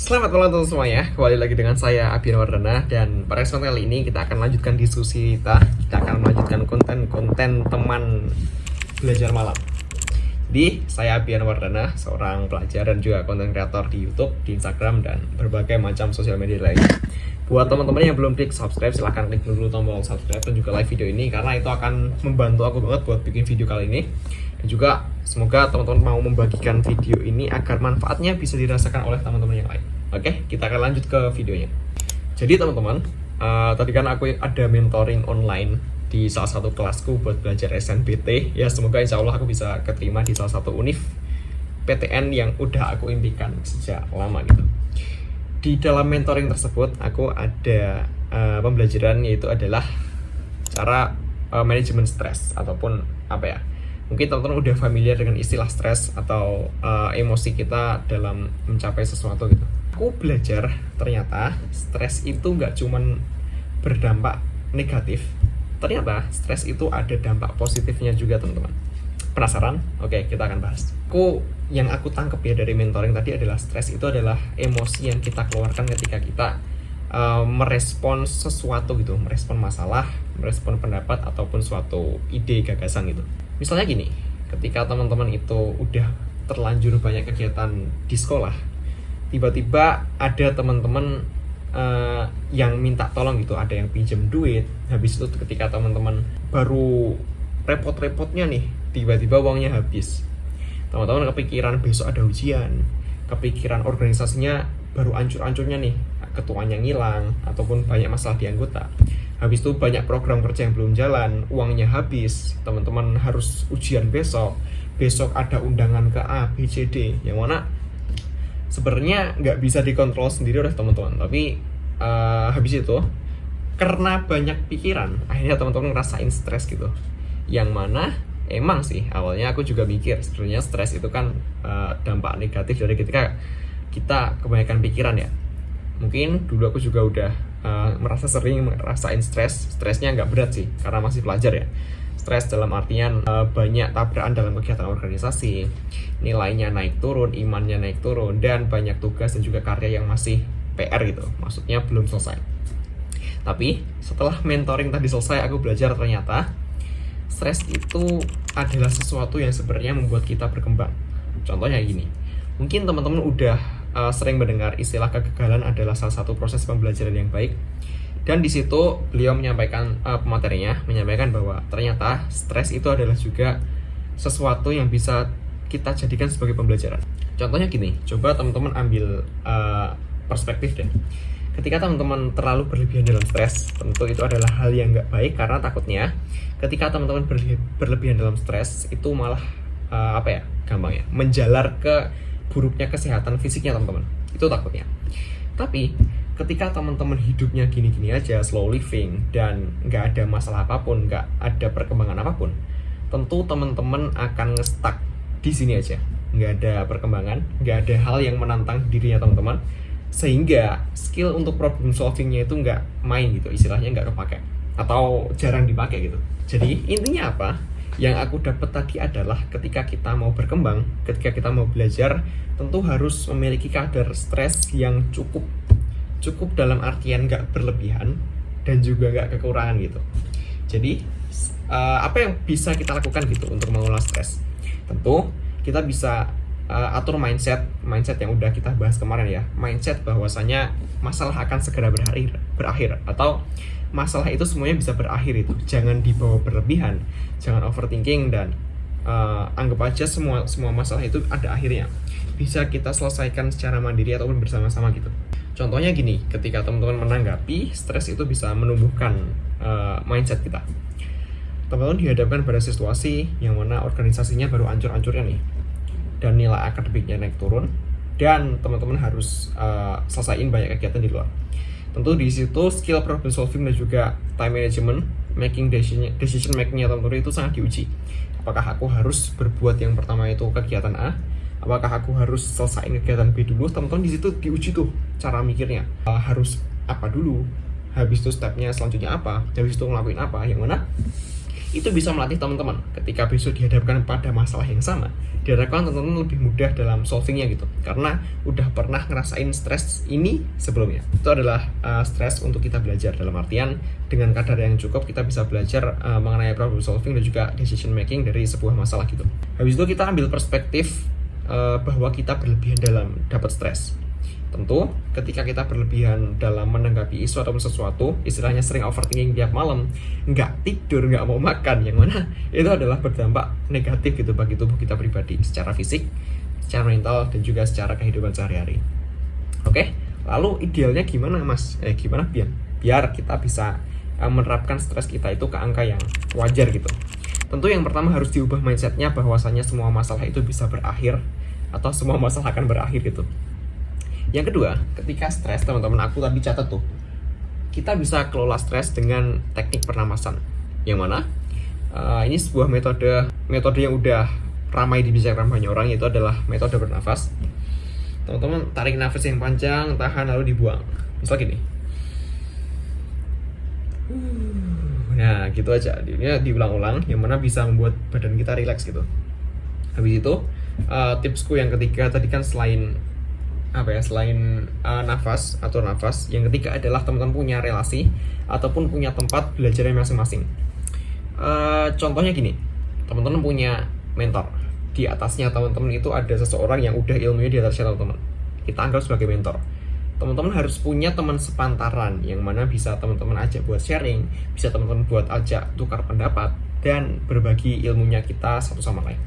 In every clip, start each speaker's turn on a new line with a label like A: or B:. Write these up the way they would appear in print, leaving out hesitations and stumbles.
A: Selamat malam teman-teman semuanya, kembali lagi dengan saya Abian Wardana. Dan pada kesempatan kali ini kita akan lanjutkan diskusi kita akan melanjutkan konten-konten teman belajar malam. Jadi saya Abian Wardana, seorang pelajar dan juga konten kreator di YouTube, di Instagram, dan berbagai macam sosial media lainnya. Buat teman-teman yang belum klik subscribe, silahkan klik dulu tombol subscribe dan juga like video ini, karena itu akan membantu aku banget buat bikin video kali ini. Dan juga semoga teman-teman mau membagikan video ini agar manfaatnya bisa dirasakan oleh teman-teman yang lain. Oke, kita akan lanjut ke videonya. Jadi teman-teman, tadi kan aku ada mentoring online di salah satu kelasku buat belajar SNBT. Ya semoga insya Allah aku bisa keterima di salah satu univ PTN yang udah aku impikan sejak lama gitu. Di dalam mentoring tersebut aku ada pembelajaran, yaitu adalah cara manajemen stres ataupun apa ya, mungkin teman-teman udah familiar dengan istilah stres atau emosi kita dalam mencapai sesuatu gitu. Aku belajar ternyata stres itu nggak cuman berdampak negatif, ternyata stres itu ada dampak positifnya juga teman-teman. Penasaran? Oke, kita akan bahas. Yang aku tangkep ya dari mentoring tadi adalah stres itu adalah emosi yang kita keluarkan ketika kita merespon sesuatu gitu, merespon masalah, merespon pendapat ataupun suatu ide gagasan gitu. Misalnya gini, ketika teman-teman itu udah terlanjur banyak kegiatan di sekolah, tiba-tiba ada teman-teman yang minta tolong gitu, ada yang pinjam duit. Habis itu ketika teman-teman baru repot-repotnya nih, tiba-tiba uangnya habis. Teman-teman kepikiran besok ada ujian, kepikiran organisasinya baru ancur-ancurnya nih, ketuanya ngilang ataupun banyak masalah di anggota. Habis itu banyak program kerja yang belum jalan, uangnya habis, teman-teman harus ujian besok ada undangan ke A, B, C, D, yang mana sebenarnya nggak bisa dikontrol sendiri oleh teman-teman. Tapi habis itu karena banyak pikiran, akhirnya teman-teman ngerasain stres gitu. Yang mana emang sih awalnya aku juga mikir sebenarnya stres itu kan dampak negatif dari ketika kita kebanyakan pikiran ya. Mungkin dulu aku juga udah merasa sering merasain stresnya nggak berat sih karena masih pelajar ya. Stres dalam artian banyak tabrakan dalam kegiatan organisasi, nilainya naik turun, imannya naik turun, dan banyak tugas dan juga karya yang masih PR gitu, maksudnya belum selesai. Tapi setelah mentoring tadi selesai, aku belajar ternyata stres itu adalah sesuatu yang sebenarnya membuat kita berkembang. Contohnya gini, mungkin teman-teman udah sering mendengar istilah kegagalan adalah salah satu proses pembelajaran yang baik. Dan di situ beliau menyampaikan pematerinya menyampaikan bahwa ternyata stres itu adalah juga sesuatu yang bisa kita jadikan sebagai pembelajaran. Contohnya gini, coba teman-teman ambil perspektif deh. Ketika teman-teman terlalu berlebihan dalam stres, tentu itu adalah hal yang nggak baik, karena takutnya ketika teman-teman berlebihan dalam stres itu malah gampang ya, menjalar ke buruknya kesehatan fisiknya teman-teman. Itu takutnya. Tapi ketika teman-teman hidupnya gini-gini aja, slow living, dan nggak ada masalah apapun, nggak ada perkembangan apapun, tentu teman-teman akan nge-stuck di sini aja. Nggak ada perkembangan, nggak ada hal yang menantang dirinya teman-teman, sehingga skill untuk problem solvingnya itu nggak main gitu, istilahnya nggak kepake atau jarang dipakai gitu. Jadi intinya apa? Yang aku dapat tadi adalah ketika kita mau berkembang, ketika kita mau belajar, tentu harus memiliki kadar stres yang cukup dalam artian nggak berlebihan dan juga nggak kekurangan gitu. Jadi apa yang bisa kita lakukan gitu untuk mengelola stres? Tentu kita bisa atur mindset yang udah kita bahas kemarin ya. Mindset bahwasanya masalah akan segera berakhir atau masalah itu semuanya bisa berakhir itu. Jangan dibawa berlebihan, jangan overthinking, dan anggap aja semua masalah itu ada akhirnya. Bisa kita selesaikan secara mandiri ataupun bersama-sama gitu. Contohnya gini, ketika teman-teman menanggapi stres itu bisa menumbuhkan mindset kita. Teman-teman dihadapkan pada situasi yang mana organisasinya baru ancur-ancurnya nih, dan nilai akademiknya naik turun, dan teman-teman harus selesaiin banyak kegiatan di luar. Tentu di situ skill problem solving dan juga time management, decision makingnya teman-teman itu sangat diuji. Apakah aku harus berbuat yang pertama itu kegiatan A? Apakah aku harus selesaiin kegiatan B dulu? Teman-teman di situ diuji tuh cara mikirnya. Harus apa dulu? Habis itu stepnya selanjutnya apa? Habis itu ngelakuin apa? Yang mana itu bisa melatih teman-teman ketika besok dihadapkan pada masalah yang sama, diharapkan teman-teman lebih mudah dalam solvingnya gitu, karena udah pernah ngerasain stres ini sebelumnya. Itu adalah stres untuk kita belajar, dalam artian dengan kadar yang cukup kita bisa belajar mengenai problem solving dan juga decision making dari sebuah masalah gitu. Habis itu kita ambil perspektif bahwa kita berlebihan dalam dapat stres. Tentu ketika kita berlebihan dalam menanggapi isu ataupun sesuatu, istilahnya sering overthinking tiap malam, nggak tidur, nggak mau makan, yang mana itu adalah berdampak negatif gitu bagi tubuh kita pribadi, secara fisik, secara mental, dan juga secara kehidupan sehari-hari. Oke, lalu idealnya gimana mas? Gimana biar kita bisa menerapkan stres kita itu ke angka yang wajar gitu. Tentu yang pertama harus diubah mindsetnya bahwasanya semua masalah itu bisa berakhir, atau semua masalah akan berakhir gitu. Yang kedua, ketika stres, teman-teman, aku tadi catat tuh, kita bisa kelola stres dengan teknik pernapasan. Yang mana ini sebuah metode yang udah ramai dibicarakan banyak orang, yaitu adalah metode bernafas. Teman-teman tarik nafas yang panjang, tahan, lalu dibuang. Misal gini. Nah, gitu aja. Ini diulang-ulang, yang mana bisa membuat badan kita rileks gitu. Habis itu, tipsku yang ketiga tadi kan selain nafas, yang ketiga adalah teman-teman punya relasi ataupun punya tempat belajarnya masing-masing. Contohnya gini, teman-teman punya mentor, di atasnya teman-teman itu ada seseorang yang udah ilmunya di atasnya teman-teman, kita anggap sebagai mentor. Teman-teman harus punya teman sepantaran yang mana bisa teman-teman ajak buat sharing, bisa teman-teman buat ajak tukar pendapat dan berbagi ilmunya kita satu sama lain.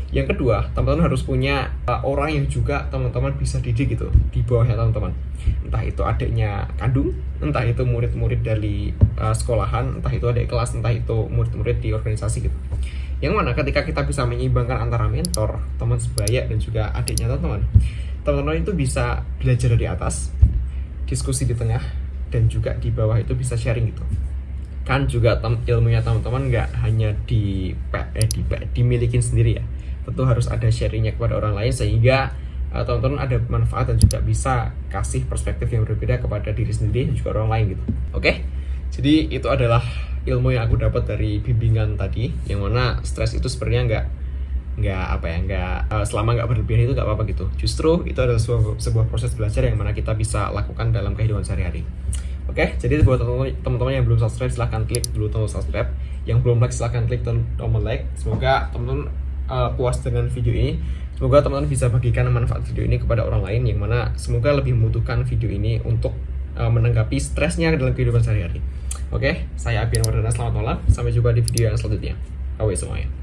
A: Yang kedua, teman-teman harus punya orang yang juga teman-teman bisa didik gitu di bawahnya teman-teman. Entah itu adiknya kandung, entah itu murid-murid dari sekolahan, entah itu adik kelas, entah itu murid-murid di organisasi gitu. Yang mana ketika kita bisa menyeimbangkan antara mentor, teman sebaya, dan juga adiknya teman-teman itu bisa belajar dari atas, diskusi di tengah, dan juga di bawah itu bisa sharing gitu. Kan juga ilmunya teman-teman nggak hanya dimilikin sendiri ya, tentu harus ada sharingnya kepada orang lain, sehingga teman-teman ada manfaat dan juga bisa kasih perspektif yang berbeda kepada diri sendiri dan juga orang lain gitu. Oke, jadi itu adalah ilmu yang aku dapat dari bimbingan tadi, yang mana stres itu sebenarnya selama nggak berlebihan itu nggak apa-apa gitu. Justru itu adalah sebuah proses belajar yang mana kita bisa lakukan dalam kehidupan sehari-hari. Oke, jadi buat teman-teman yang belum subscribe silahkan klik dulu tombol subscribe. Yang belum like silahkan klik tombol like. Semoga teman-teman puas dengan video ini. Semoga teman-teman bisa bagikan manfaat video ini kepada orang lain yang mana semoga lebih membutuhkan video ini untuk menanggapi stresnya dalam kehidupan sehari-hari. Oke, saya Abian Wardana, selamat malam. Sampai jumpa di video yang selanjutnya. Bye semuanya.